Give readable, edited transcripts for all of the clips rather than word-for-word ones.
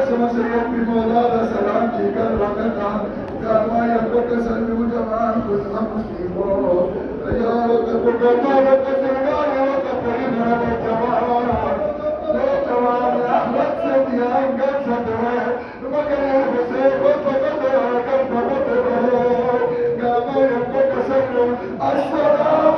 قسم سيد بمولانا سلام کی کر رکھتا گرما یا کو کسل جوان کو مسلمو یا وقت بما وقت سرما یا وقت پرینا جوان جوان احمد سدیان گل سدوے مگر حسین کو پتہ کر پتہ گرما یا کو کسل السلام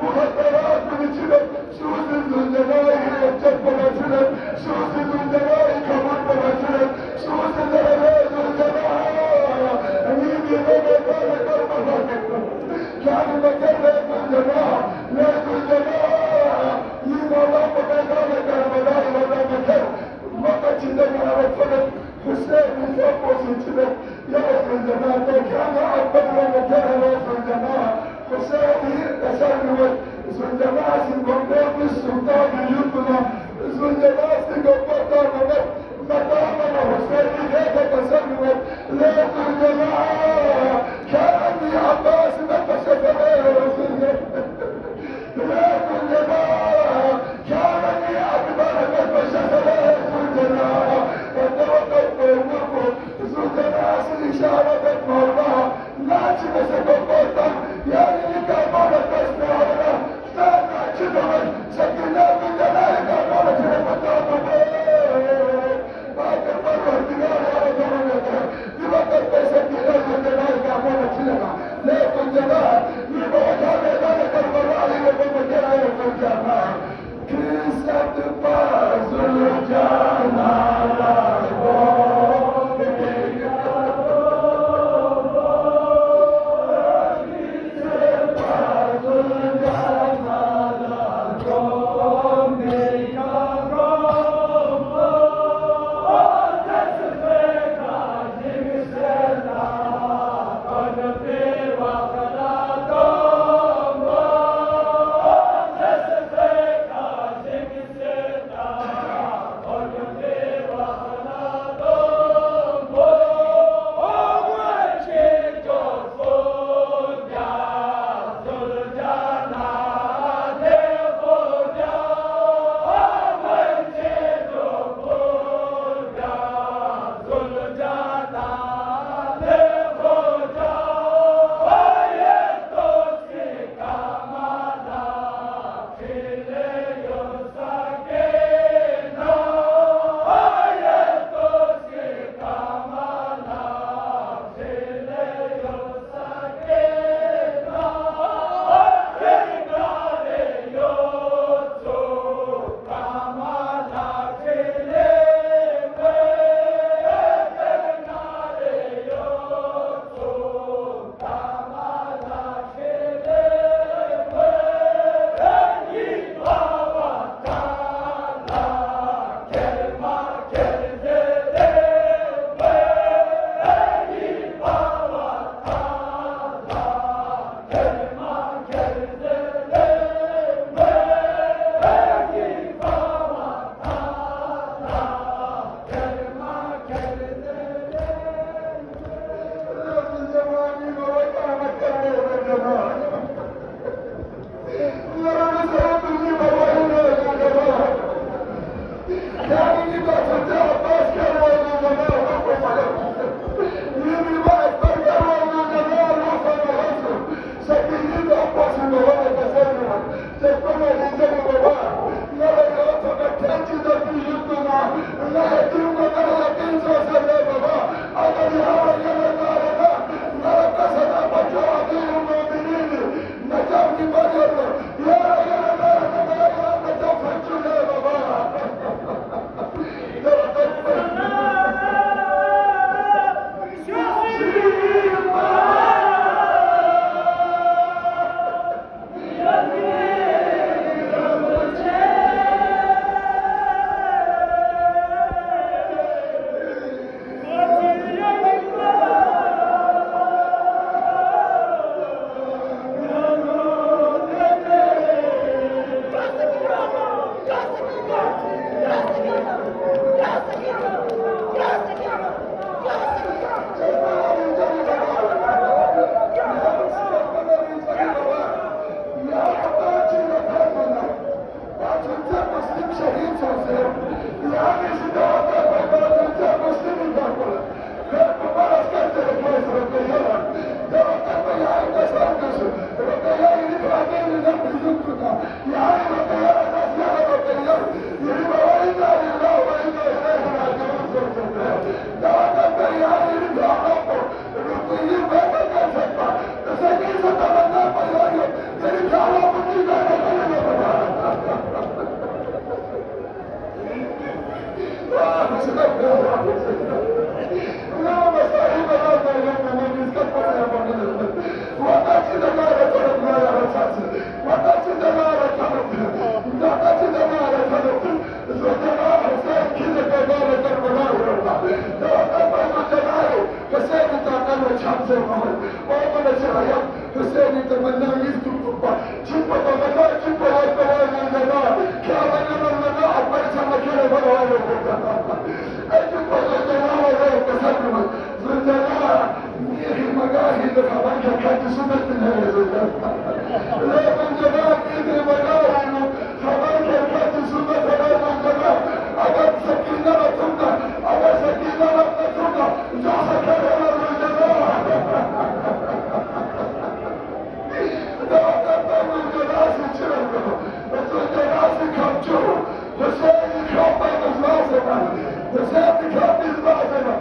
Muhattarat positive. يغفر الجماعة كان أكبر وكان يغفر الجماعة وسائر تسلمت اسم الجماعة سنقوم بالسلطان يطلع اسم الجماعة سنقوم مقام وحسين هيك تسلمت ليت الجماعة كان عباس نفسك غير رسول ليت الجماعة كان أكبر نفسك غير الجماعة وتوقف الوقوف الناس إشارة موضوع ناتي مسكوكوتا يعني كامارة تسمعنا سانا جدوان سكنا من جلائك كامارة تلفتانا ما كفر الدنيا يا رجل لبقى تسكنا من جلائك كامارة تلفتانا لكن جلائك لبقى ذلك البرائي وبمجرى يفجرنا كيسة باز الجنة وسيأتي كابيز بعدنا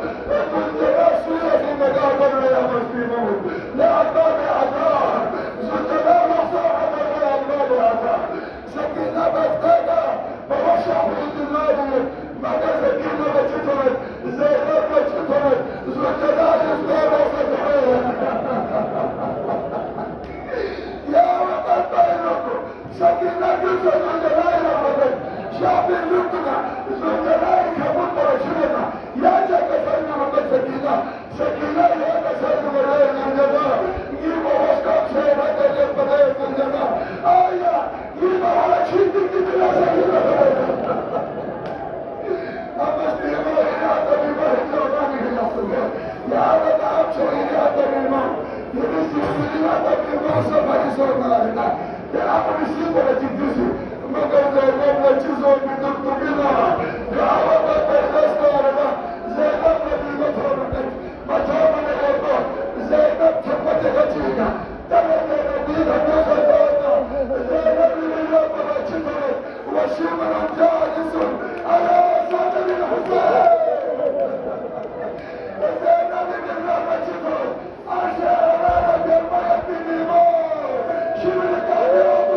كنت راسوية في مقابل يا مسلمون لا أقبل أعداء زلنا مصاحب ولا أقبل أعداء سكينة بفتاقة بوشع بيد الله ما سكينة بجترت زينب بجترت زلنا يزداد وفتحين يا وقت بينكم سكينة جزء زلنا يا شعب لبنى زلنا يكبر برشلنا يا جاك سيدنا محمد سكينة يا سيدنا ملايين الجزاء يبا وشكاك سيدنا الجزاء الجزاء آية يبا على شيء كتير يا سيدنا أما استيما يا طبيبا هجراني يا صلى يا رب أبشر يا طبيبا يرسل يا طبيبا سبا يسرنا لنا يا أبو نسيب ولا تدسي مگر زینب چیزوں کی تبدیلا دعوت پیداستارنا زینب نبیت رمضان مجامع ایرنا زینب تبت گچینا تبت نبیت نزدانا زینب لیلا برچتر وشمر جالس على صدر الحسين زینب لیلا برچتر عشاء بالبيت بالنمار شمر كامل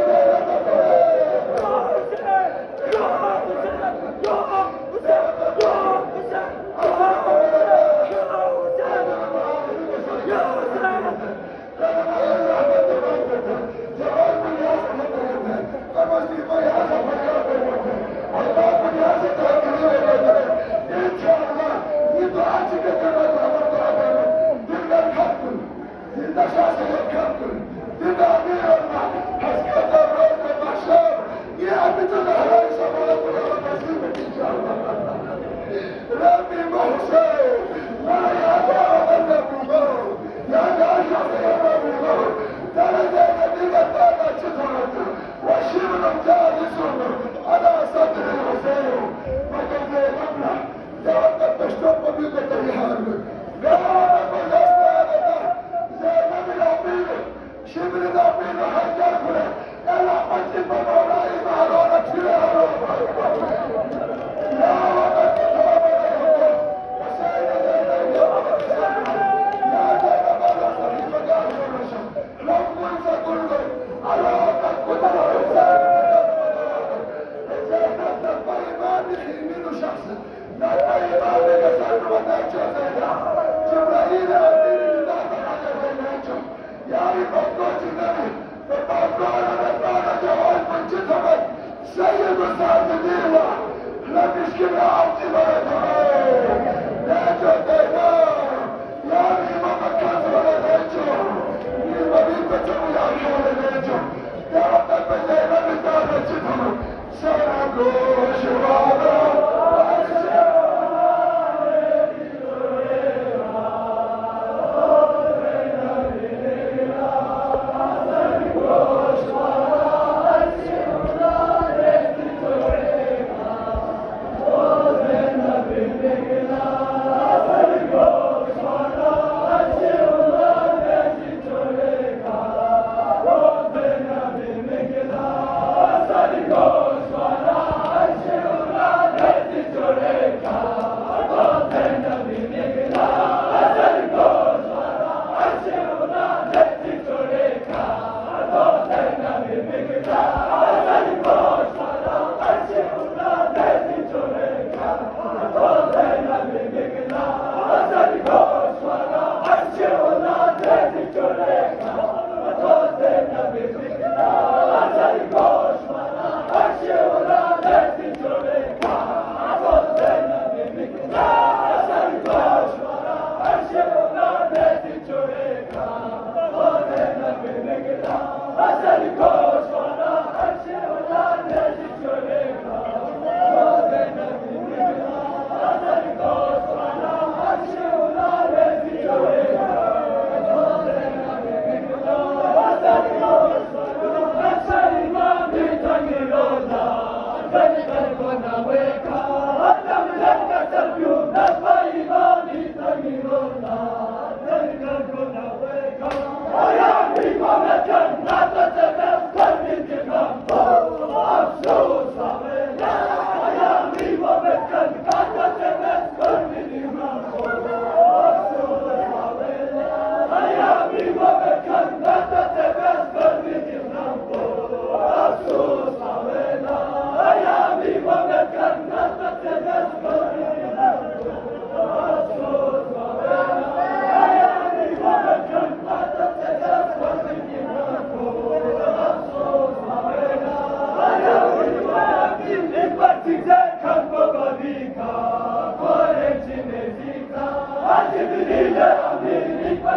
ile amini kwa